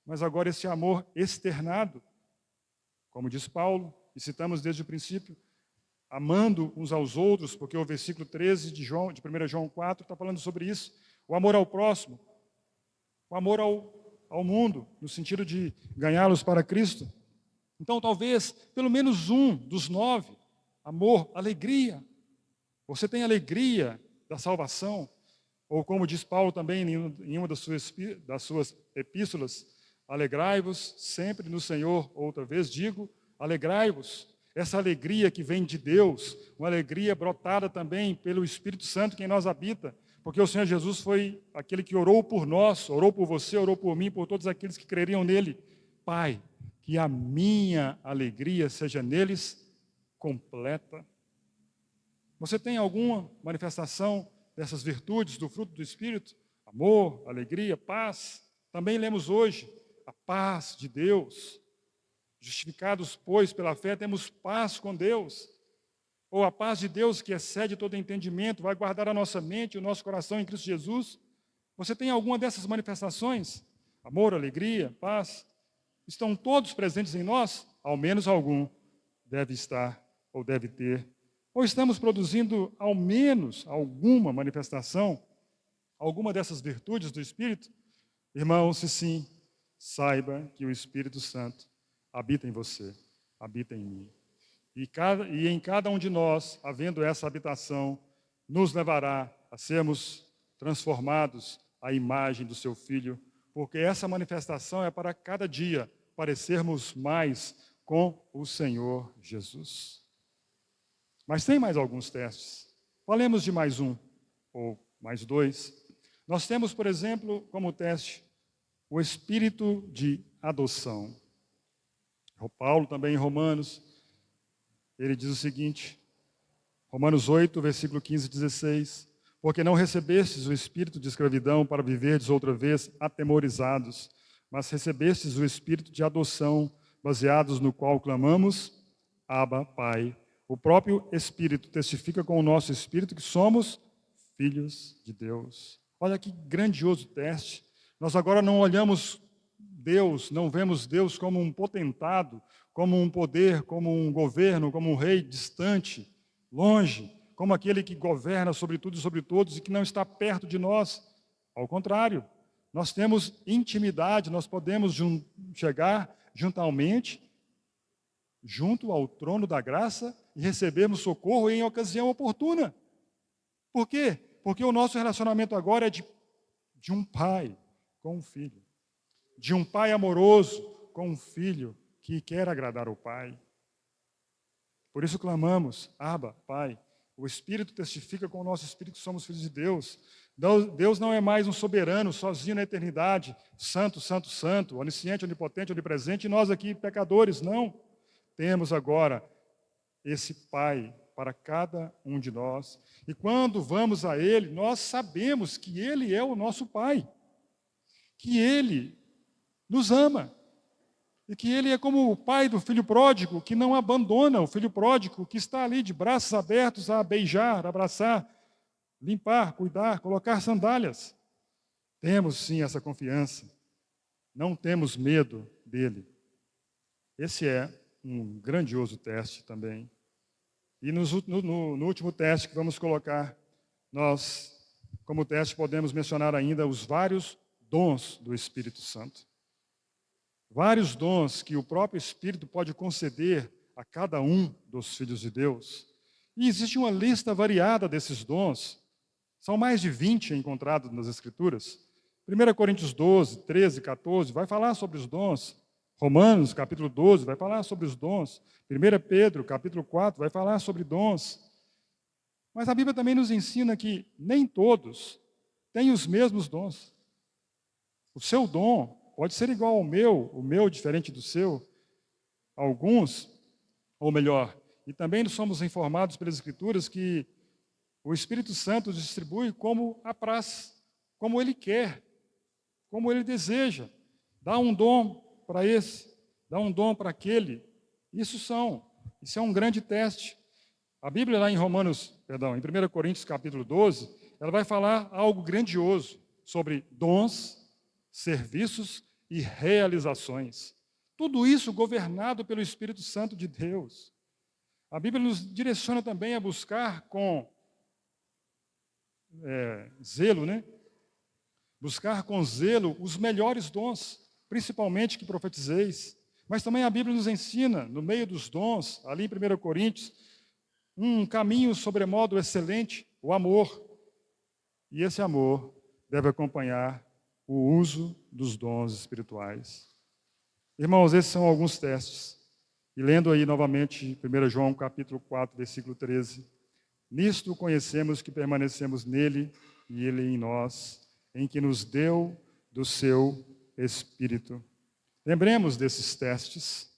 mas agora esse amor externado, como diz Paulo, e citamos desde o princípio, amando uns aos outros, porque o versículo 13 de 1 João 4 está falando sobre isso, o amor ao próximo, o amor ao mundo, no sentido de ganhá-los para Cristo. Então, talvez, pelo menos um dos 9, amor, alegria. Você tem alegria da salvação, ou como diz Paulo também em uma das suas epístolas, alegrai-vos sempre no Senhor, outra vez digo, alegrai-vos. Essa alegria que vem de Deus, uma alegria brotada também pelo Espírito Santo que em nós habita, porque o Senhor Jesus foi aquele que orou por nós, orou por você, orou por mim, por todos aqueles que creriam nele. Pai, que a minha alegria seja neles completa. Você tem alguma manifestação dessas virtudes do fruto do Espírito? Amor, alegria, paz. Também lemos hoje a paz de Deus. Justificados, pois, pela fé, temos paz com Deus. Ou a paz de Deus, que excede todo entendimento, vai guardar a nossa mente e o nosso coração em Cristo Jesus. Você tem alguma dessas manifestações? Amor, alegria, paz. Estão todos presentes em nós? Ao menos algum deve estar ou deve ter. Ou estamos produzindo ao menos alguma manifestação, alguma dessas virtudes do Espírito? Irmão, se sim, saiba que o Espírito Santo habita em você, habita em mim. E em cada um de nós, havendo essa habitação, nos levará a sermos transformados à imagem do seu Filho, porque essa manifestação é para cada dia parecermos mais com o Senhor Jesus. Mas tem mais alguns testes. Falemos de mais um, ou mais dois. Nós temos, por exemplo, como teste, o espírito de adoção. O Paulo também em Romanos, ele diz o seguinte, Romanos 8, versículo 15 e 16, porque não recebestes o espírito de escravidão para viverdes outra vez atemorizados, mas recebestes o espírito de adoção, baseados no qual clamamos, Abba, Pai. O próprio Espírito testifica com o nosso espírito que somos filhos de Deus. Olha que grandioso teste. Nós agora não olhamos Deus, não vemos Deus como um potentado, como um poder, como um governo, como um rei distante, longe, como aquele que governa sobre tudo e sobre todos e que não está perto de nós. Ao contrário, nós temos intimidade, nós podemos chegar juntamente, junto ao trono da graça e recebermos socorro em ocasião oportuna. Por quê? Porque o nosso relacionamento agora é de um pai com um filho. De um pai amoroso com um filho que quer agradar o pai. Por isso clamamos, Abba, Pai. O Espírito testifica com o nosso Espírito que somos filhos de Deus. Deus não é mais um soberano, sozinho na eternidade, santo, santo, santo, onisciente, onipotente, onipresente, e nós aqui, pecadores, não. Temos agora esse Pai para cada um de nós. E quando vamos a Ele, nós sabemos que Ele é o nosso Pai. Que Ele nos ama. E que Ele é como o pai do filho pródigo, que não abandona o filho pródigo, que está ali de braços abertos a beijar, abraçar, limpar, cuidar, colocar sandálias. Temos sim essa confiança. não temos medo dele. Esse é um grandioso teste também. E no último teste que vamos colocar, nós, como teste, podemos mencionar ainda os vários dons do Espírito Santo. Vários dons que o próprio Espírito pode conceder a cada um dos filhos de Deus. E existe uma lista variada desses dons. São mais de 20 encontrados nas Escrituras. 1 Coríntios 12, 13, 14, vai falar sobre os dons. Romanos, capítulo 12, vai falar sobre os dons. 1 Pedro, capítulo 4, vai falar sobre dons. Mas a Bíblia também nos ensina que nem todos têm os mesmos dons. O seu dom pode ser igual ao meu, o meu diferente do seu. Alguns, ou melhor, e também somos informados pelas Escrituras que o Espírito Santo distribui como apraz, como Ele quer, como Ele deseja. Dá um dom para esse, dá um dom para aquele. Isso é um grande teste. A Bíblia lá em em 1 Coríntios capítulo 12, ela vai falar algo grandioso sobre dons, serviços e realizações. Tudo isso governado pelo Espírito Santo de Deus. A Bíblia nos direciona também a buscar com zelo, buscar com zelo os melhores dons, principalmente que profetizeis. Mas também a Bíblia nos ensina, no meio dos dons, ali em 1 Coríntios, um caminho sobremodo excelente, o amor. E esse amor deve acompanhar o uso dos dons espirituais. Irmãos, esses são alguns testes. E lendo aí novamente 1 João capítulo 4, versículo 13. Nisto conhecemos que permanecemos nele e ele em nós, em que nos deu do seu Espírito. Lembremos desses testes.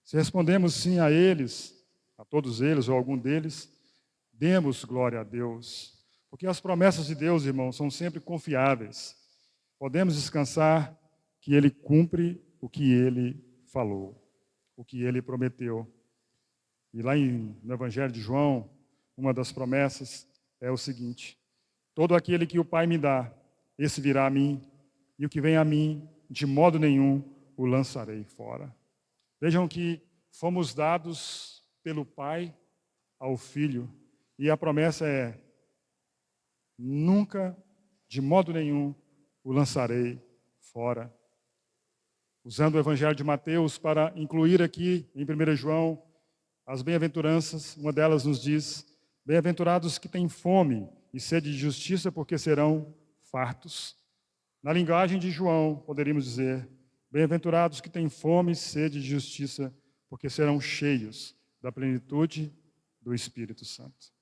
Se respondemos sim a eles, a todos eles ou algum deles, demos glória a Deus. Porque as promessas de Deus, irmãos, são sempre confiáveis. Podemos descansar que Ele cumpre o que Ele falou, o que Ele prometeu. E lá no Evangelho de João, uma das promessas é o seguinte: todo aquele que o Pai me dá, esse virá a mim, e o que vem a mim, de modo nenhum o lançarei fora. Vejam que fomos dados pelo Pai ao Filho, e a promessa é: nunca, de modo nenhum, o lançarei fora. Usando o Evangelho de Mateus para incluir aqui em 1 João as bem-aventuranças, uma delas nos diz: bem-aventurados que têm fome e sede de justiça, porque serão fartos. Na linguagem de João, poderíamos dizer: bem-aventurados que têm fome e sede de justiça, porque serão cheios da plenitude do Espírito Santo.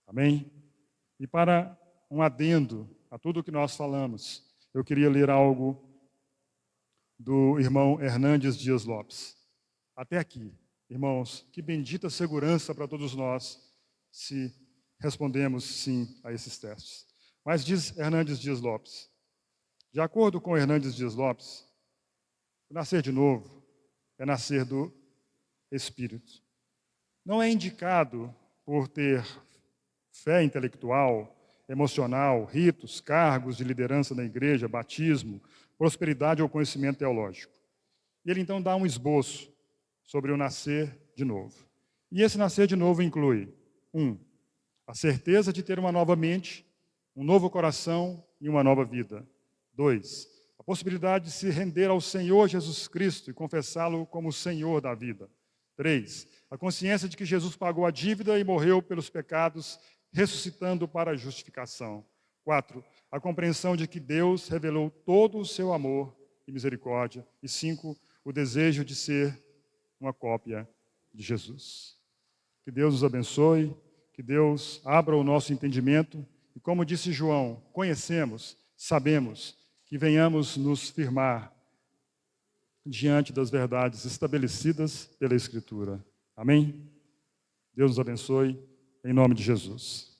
Amém? E para um adendo a tudo o que nós falamos, eu queria ler algo do irmão Hernandes Dias Lopes. Até aqui, irmãos, que bendita segurança para todos nós, se respondemos sim a esses testes. Mas diz Hernandes Dias Lopes, de acordo com Hernandes Dias Lopes, nascer de novo é nascer do Espírito. Não é indicado por ter fé intelectual, emocional, ritos, cargos de liderança na igreja, batismo, prosperidade ou conhecimento teológico. E ele então dá um esboço sobre o nascer de novo. E esse nascer de novo inclui: 1. A certeza de ter uma nova mente, um novo coração e uma nova vida. 2. A possibilidade de se render ao Senhor Jesus Cristo e confessá-lo como o Senhor da vida. 3. A consciência de que Jesus pagou a dívida e morreu pelos pecados, ressuscitando para a justificação. 4. A compreensão de que Deus revelou todo o seu amor e misericórdia. E 5. O desejo de ser uma cópia de Jesus. Que Deus nos abençoe, que Deus abra o nosso entendimento e, como disse João, conhecemos, sabemos, que venhamos nos firmar diante das verdades estabelecidas pela Escritura. Amém? Deus nos abençoe, em nome de Jesus.